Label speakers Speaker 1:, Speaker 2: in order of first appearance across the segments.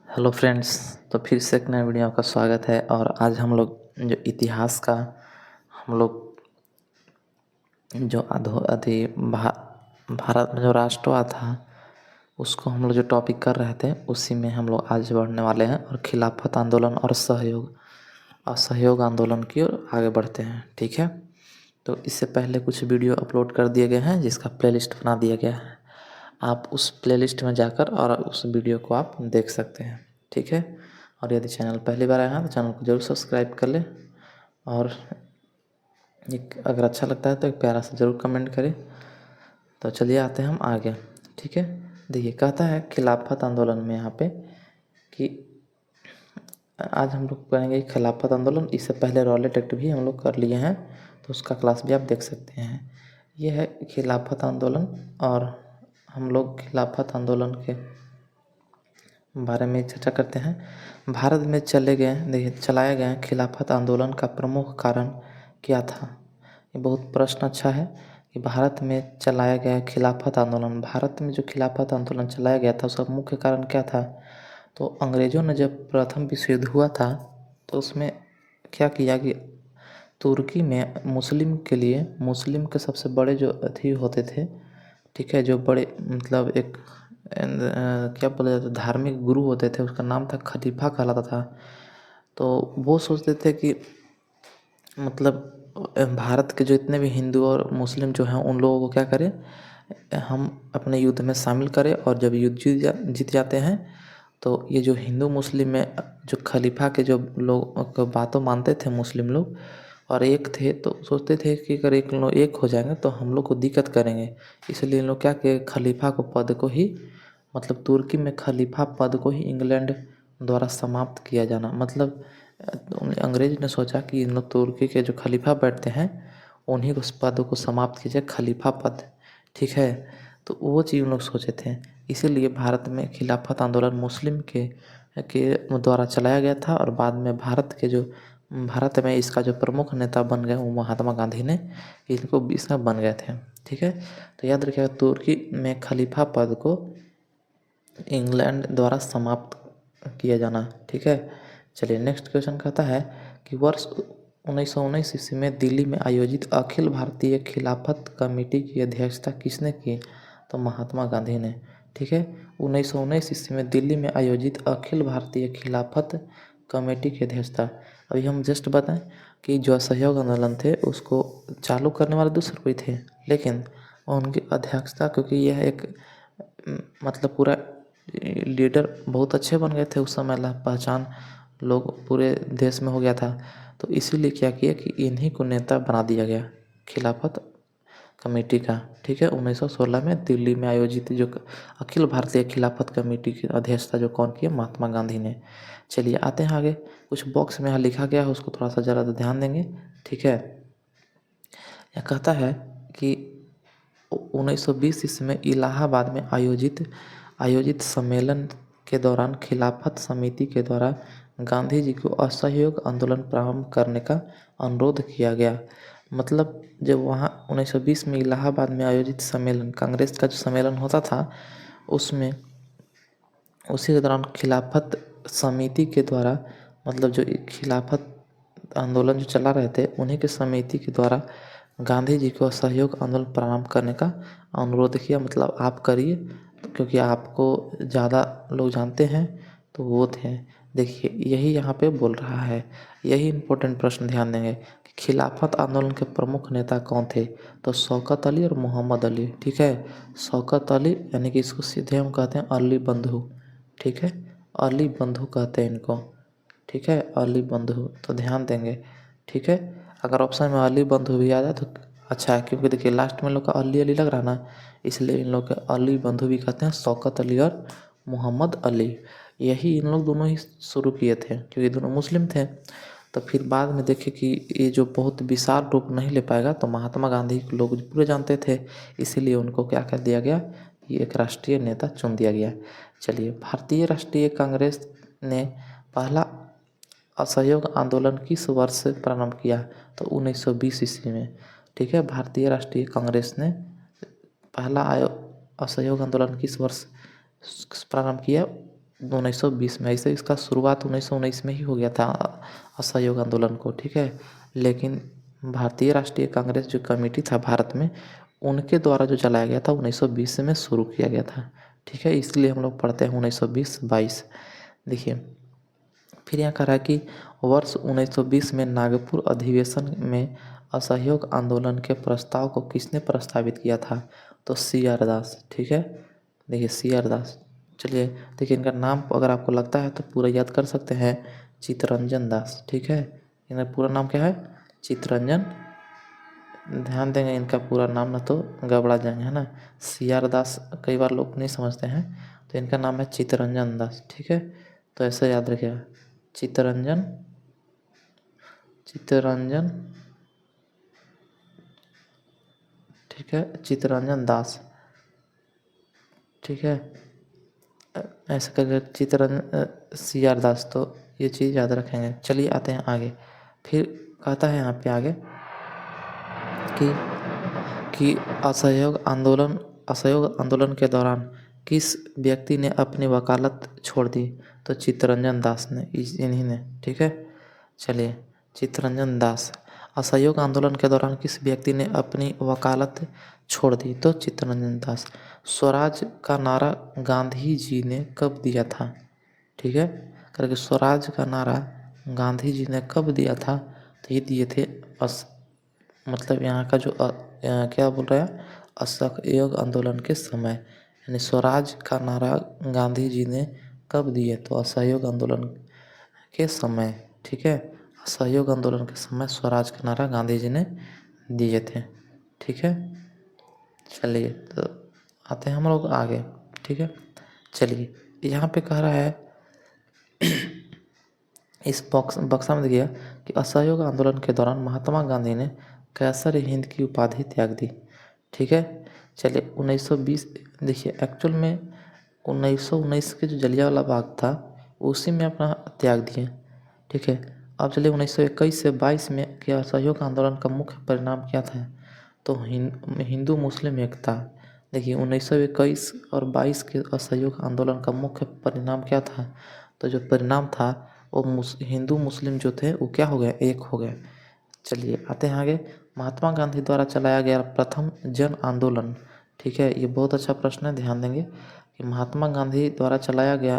Speaker 1: Hello friends. तो फिर से एक नए वीडियो का स्वागत है। और आज हम लोग जो इतिहास का हम लोग जो भारत में जो राष्ट्रवाद था उसको हम लोग जो टॉपिक कर रहे थे उसी में हम लोग आज बढ़ने वाले हैं और खिलाफत आंदोलन और असहयोग आंदोलन की ओर आगे बढ़ते हैं। ठीक है, तो इससे पहले कुछ वीडियो अपलोड कर दिए गए हैं जिसका प्लेलिस्ट बना दिया गया है। आप उस प्लेलिस्ट में जाकर और उस वीडियो को आप देख सकते हैं। ठीक है, और यदि चैनल पहली बार आया है तो चैनल को जरूर सब्सक्राइब कर लें और एक अगर अच्छा लगता है तो एक प्यारा सा ज़रूर कमेंट करें। तो चलिए आते हैं हम आगे। ठीक है, देखिए कहता है खिलाफत आंदोलन में यहाँ पे कि आज हम लोग करेंगे खिलाफत आंदोलन। इससे पहले रॉलेट एक्ट भी हम लोग कर लिए हैं तो उसका क्लास भी आप देख सकते हैं। ये है खिलाफत आंदोलन और हम लोग खिलाफत आंदोलन के बारे में चर्चा करते हैं। भारत में चलाया गया खिलाफत आंदोलन का प्रमुख कारण क्या था। ये बहुत प्रश्न अच्छा है कि भारत में चलाया गया खिलाफत आंदोलन, भारत में जो खिलाफत आंदोलन चलाया गया था उसका मुख्य कारण क्या था। तो अंग्रेज़ों ने जब प्रथम विश्व युद्ध हुआ था तो उसमें क्या किया कि तुर्की में मुस्लिम के सबसे बड़े जो अथी होते थे, ठीक है, जो बड़े मतलब एक क्या बोला जाता धार्मिक गुरु होते थे, उसका नाम था खलीफा कहलाता था। तो वो सोचते थे कि मतलब भारत के जो इतने भी हिंदू और मुस्लिम जो हैं उन लोगों को क्या करें, हम अपने युद्ध में शामिल करें और जब युद्ध जीत जाते हैं तो ये जो हिंदू मुस्लिम में जो खलीफा के जो लोग बातों मानते थे मुस्लिम लोग और एक थे, तो सोचते थे कि अगर एक लोग एक हो जाएंगे तो हम लोग को दिक्कत करेंगे। इसलिए इन लोग क्या किए, खलीफा को पद को ही मतलब तुर्की में खलीफा पद को ही इंग्लैंड द्वारा समाप्त किया जाना, मतलब अंग्रेज ने सोचा कि इन लोग तुर्की के जो खलीफा बैठते हैं उन्हीं को उस पद को समाप्त कीजिए, खलीफा पद। ठीक है, तो वो चीज़ उन लोग सोचे थे। इसीलिए भारत में खिलाफत आंदोलन मुस्लिम के द्वारा चलाया गया था और बाद में भारत में इसका जो प्रमुख नेता बन गए वो महात्मा गांधी ने इनको इसका बन गए थे। ठीक है, तो याद रखिएगा तुर्की में खलीफा पद को इंग्लैंड द्वारा समाप्त किया जाना। ठीक है, चलिए नेक्स्ट क्वेश्चन कहता है कि वर्ष 1919 ईस्वी में दिल्ली में आयोजित अखिल भारतीय खिलाफत कमेटी की अध्यक्षता किसने की। तो महात्मा गांधी ने। ठीक है, 1919 ईस्वी में दिल्ली में आयोजित अखिल भारतीय खिलाफत कमेटी की अध्यक्षता, अभी हम जस्ट बताएं कि जो असहयोग आंदोलन थे उसको चालू करने वाले दूसरे कोई थे, लेकिन उनकी अध्यक्षता क्योंकि यह एक मतलब पूरा लीडर बहुत अच्छे बन गए थे उस समय, पहचान लोग पूरे देश में हो गया था, तो इसीलिए क्या किया कि इन्हीं को नेता बना दिया गया खिलाफत कमेटी का। ठीक है, 1916 में दिल्ली में आयोजित जो अखिल भारतीय खिलाफत कमेटी की अध्यक्षता जो कौन किया, महात्मा गांधी ने। चलिए आते हैं आगे, कुछ बॉक्स में यहाँ लिखा गया है उसको थोड़ा सा ज़रा ध्यान देंगे। ठीक है, यह कहता है कि 1920 ईस्वी में इलाहाबाद में आयोजित सम्मेलन के दौरान खिलाफत समिति के द्वारा गांधी जी को असहयोग आंदोलन प्रारंभ करने का अनुरोध किया गया। मतलब जब वहाँ 1920 में इलाहाबाद में आयोजित सम्मेलन, कांग्रेस का जो सम्मेलन होता था उसमें उसी के दौरान खिलाफत समिति के द्वारा मतलब जो खिलाफत आंदोलन जो चला रहे थे उन्हीं के समिति के द्वारा गांधी जी को असहयोग आंदोलन प्रारंभ करने का अनुरोध किया, मतलब आप करिए क्योंकि आपको ज़्यादा लोग जानते हैं तो वो थे। देखिए यही यहाँ पे बोल रहा है, यही इम्पोर्टेंट प्रश्न ध्यान देंगे कि खिलाफत आंदोलन के प्रमुख नेता कौन थे। तो शौकत अली और मोहम्मद अली। ठीक है, शौकत अली यानी कि इसको सीधे हम कहते हैं अली बंधु। ठीक है, अली बंधु कहते हैं इनको। ठीक है, अली बंधु, तो ध्यान देंगे। ठीक है, अगर ऑप्शन में अली बंधु भी आ जाए तो अच्छा है, क्योंकि देखिए लास्ट में लोग का अली अली लग रहा ना, इसलिए इन लोग के अली बंधु भी कहते हैं, शौकत अली और मोहम्मद अली। यही इन लोग दोनों ही शुरू किए थे क्योंकि दोनों मुस्लिम थे। तो फिर बाद में देखे कि ये जो बहुत विशाल रूप नहीं ले पाएगा तो महात्मा गांधी को लोग पूरे जानते थे, इसीलिए उनको क्या कर दिया गया, ये एक राष्ट्रीय नेता चुन दिया गया। चलिए, भारतीय राष्ट्रीय कांग्रेस ने पहला असहयोग आंदोलन किस वर्ष से प्रारंभ किया। तो 1920 ईस्वी में। ठीक है, भारतीय राष्ट्रीय कांग्रेस ने पहला असहयोग आंदोलन किस वर्ष प्रारंभ किया, 1920 में। ऐसे इसका शुरुआत 1919 में ही हो गया था असहयोग आंदोलन को, ठीक है। लेकिन भारतीय राष्ट्रीय कांग्रेस जो कमेटी था भारत में, उनके द्वारा जो चलाया गया था 1920 में शुरू किया गया था, ठीक है। इसलिए हम लोग पढ़ते हैं 1920-22। देखिए फिर यहाँ कह रहा है कि वर्ष 1920 में नागपुर अधिवेशन में असहयोग आंदोलन के प्रस्ताव को किसने प्रस्तावित किया था? तो सी आर दास, ठीक है। देखिए सी आर दास। चलिए देखिए इनका नाम अगर आपको लगता है तो पूरा याद कर सकते हैं, चित्तरंजन दास, ठीक है। इनका पूरा नाम क्या है? चित्तरंजन। ध्यान देंगे इनका पूरा नाम ना तो गड़बड़ा जाएंगे, है ना। सी आर दास कई बार लोग नहीं समझते हैं, तो इनका नाम है चित्तरंजन दास, ठीक है। तो ऐसे याद रखिएगा, चित्तरंजन, चित्तरंजन, ठीक है, चित्तरंजन दास, ठीक है। ऐसे करके चित्तरंजन सी आर दास, तो ये चीज़ याद रखेंगे। चलिए आते हैं आगे। फिर कहता है यहाँ पे आगे कि असहयोग आंदोलन के दौरान किस व्यक्ति ने अपनी वकालत छोड़ दी? तो चित्तरंजन दास ने, इन्हीं ने, ठीक है। चलिए चित्तरंजन दास। असहयोग आंदोलन के दौरान किस व्यक्ति ने अपनी वकालत छोड़ दी? तो चित्तरंजन दास। स्वराज का नारा गांधी जी ने कब दिया था? ठीक है, करके स्वराज का नारा गांधी जी ने कब दिया था? तो ये दिए थे मतलब यहाँ का जो क्या बोल रहा है, असहयोग आंदोलन के समय, यानी स्वराज का नारा गांधी जी ने कब दिए? तो असहयोग आंदोलन के समय, ठीक है। असहयोग आंदोलन के समय स्वराज का नारा गांधी जी ने दिए थे, ठीक है। चलिए तो आते हैं हम लोग आगे, ठीक है। चलिए यहाँ पे कह रहा है इस बक्सा में दिया कि असहयोग आंदोलन के दौरान महात्मा गांधी ने कैसर हिंद की उपाधि त्याग दी, ठीक है। चलिए 1920, देखिए एक्चुअल में 1919 के जो जलियांवाला बाग था उसी में अपना त्याग दिए, ठीक है। अब चलिए 1921 से 22 में के असहयोग आंदोलन का मुख्य परिणाम क्या था? तो हिंदू मुस्लिम एकता। देखिए 1921 और 22 के असहयोग आंदोलन का मुख्य परिणाम क्या था? तो जो परिणाम था वो हिंदू मुस्लिम जो थे वो क्या हो गए? एक हो गए। चलिए आते हैं आगे। महात्मा गांधी द्वारा चलाया गया प्रथम जन आंदोलन, ठीक है। ये बहुत अच्छा प्रश्न है, ध्यान देंगे कि महात्मा गांधी द्वारा चलाया गया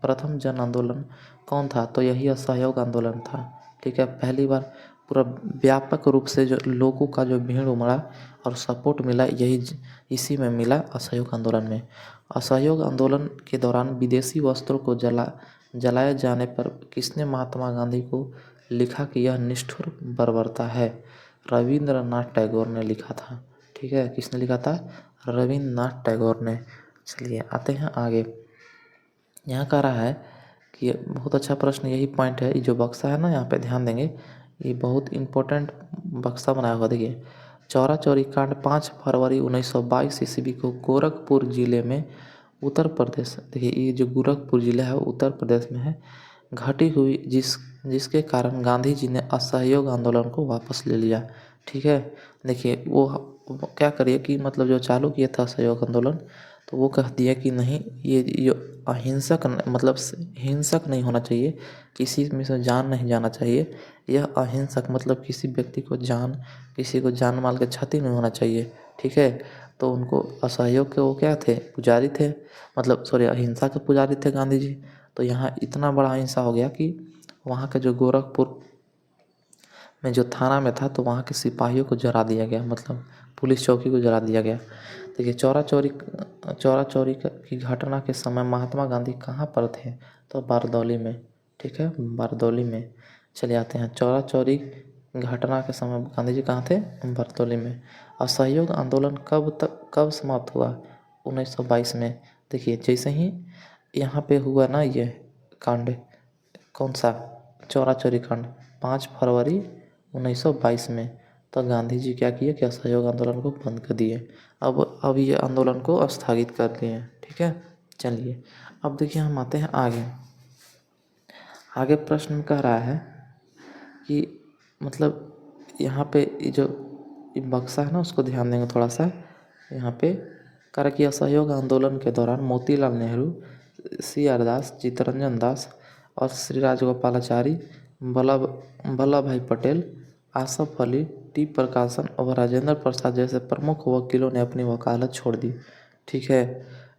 Speaker 1: प्रथम जन आंदोलन कौन था? तो यही असहयोग आंदोलन था, ठीक है। पहली बार पूरा व्यापक रूप से जो लोगों का जो भीड़ उमड़ा और सपोर्ट मिला, यही इसी में मिला, असहयोग आंदोलन में। असहयोग आंदोलन के दौरान विदेशी वस्त्रों को जलाए जाने पर किसने महात्मा गांधी को लिखा कि यह निष्ठुर बर्बरता है? रविंद्रनाथ टैगोर ने लिखा था, ठीक है। किसने लिखा था? रविंद्रनाथ टैगोर ने। चलिए आते हैं आगे। यहाँ कह रहा है कि बहुत अच्छा प्रश्न, यही पॉइंट है, ये जो बक्सा है ना, यहाँ पे ध्यान देंगे, ये बहुत इम्पोर्टेंट बक्सा बनाया हुआ। देखिए चौरा चौरी कांड 5 फरवरी 1922 ईस्वी को गोरखपुर जिले में उत्तर प्रदेश, देखिए ये जो गोरखपुर जिला है उत्तर प्रदेश में है, घटी हुई जिसके कारण गांधी जी ने असहयोग आंदोलन को वापस ले लिया, ठीक है। देखिए वो क्या करिए कि मतलब जो चालू किया था असहयोग आंदोलन, तो वो कह दिया कि नहीं, ये अहिंसक मतलब हिंसक नहीं होना चाहिए, किसी में से जान नहीं जाना चाहिए, यह अहिंसक मतलब किसी व्यक्ति को किसी को जान माल के क्षति नहीं होना चाहिए, ठीक है। तो उनको असहयोग के वो क्या थे? पुजारी थे, मतलब सॉरी अहिंसा के पुजारी थे गांधी जी। तो यहाँ इतना बड़ा अहिंसा हो गया कि वहाँ के जो गोरखपुर में जो थाना में था, तो वहाँ के सिपाहियों को जला दिया गया, मतलब पुलिस चौकी को जला दिया गया। देखिए चौरा चौरी की घटना के समय महात्मा गांधी कहाँ पर थे? तो बारदौली में, ठीक है, बारदौली में। चले आते हैं, चौरा चौरी घटना के समय गांधी जी कहाँ थे? बारदौली में। असहयोग आंदोलन कब समाप्त हुआ? 1922 में। देखिए जैसे ही यहाँ पे हुआ ना ये कांड, कौन सा? चौरा चौरी कांड 5 फरवरी 1922 में। तो गांधी जी क्या किए कि असहयोग आंदोलन को बंद कर दिए। अब ये आंदोलन को स्थगित कर दिए, ठीक है। चलिए अब देखिए हम आते हैं आगे प्रश्न कह रहा है कि मतलब यहाँ पे जो बक्सा है ना उसको ध्यान देंगे थोड़ा सा। यहाँ पे कह रहा कि असहयोग आंदोलन के दौरान मोतीलाल नेहरू CR दास, चित्तरंजन दास और श्री राजगोपालाचारी, वल्लभ भाई पटेल, आसफ अली, टी प्रकाशन और राजेंद्र प्रसाद जैसे प्रमुख वकीलों ने अपनी वकालत छोड़ दी। ठीक है,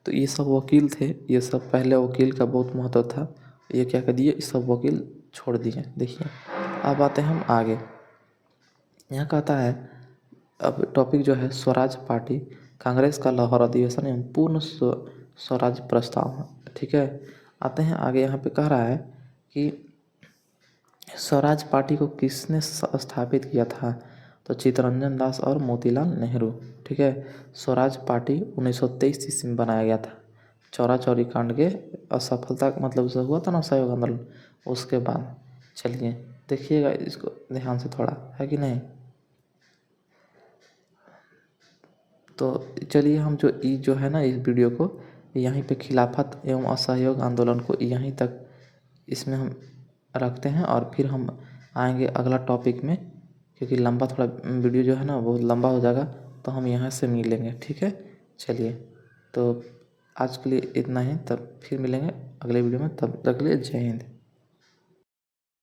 Speaker 1: तो ये सब वकील थे, ये सब पहले वकील का बहुत महत्व था, ये क्या कर दिए, सब वकील छोड़ दिए। देखिए अब आते हैं हम आगे। यहाँ कहता है अब टॉपिक जो है स्वराज पार्टी, कांग्रेस का लाहौर अधिवेशन एवं पूर्ण स्वराज प्रस्ताव। ठीक है, आते हैं आगे। यहाँ पे कह रहा है कि स्वराज पार्टी को किसने स्थापित किया था, तो चित्तरंजन दास और मोतीलाल नेहरू। ठीक है, स्वराज पार्टी 1923 ईस्वी में बनाया गया था। चौरा चौरी कांड के असफलता मतलब से हुआ था ना असहयोग आंदोलन, उसके बाद। चलिए देखिएगा इसको ध्यान से थोड़ा, है कि नहीं। तो चलिए हम जो है ना इस वीडियो को यहीं पे खिलाफत एवं असहयोग आंदोलन को यहीं तक इसमें हम रखते हैं और फिर हम आएंगे अगला टॉपिक में, क्योंकि लंबा थोड़ा वीडियो जो है ना बहुत लंबा हो जाएगा, तो हम यहाँ से मिलेंगे। ठीक है, चलिए तो आज के लिए इतना ही, तब फिर मिलेंगे अगले वीडियो में, तब तक के लिए जय हिंद।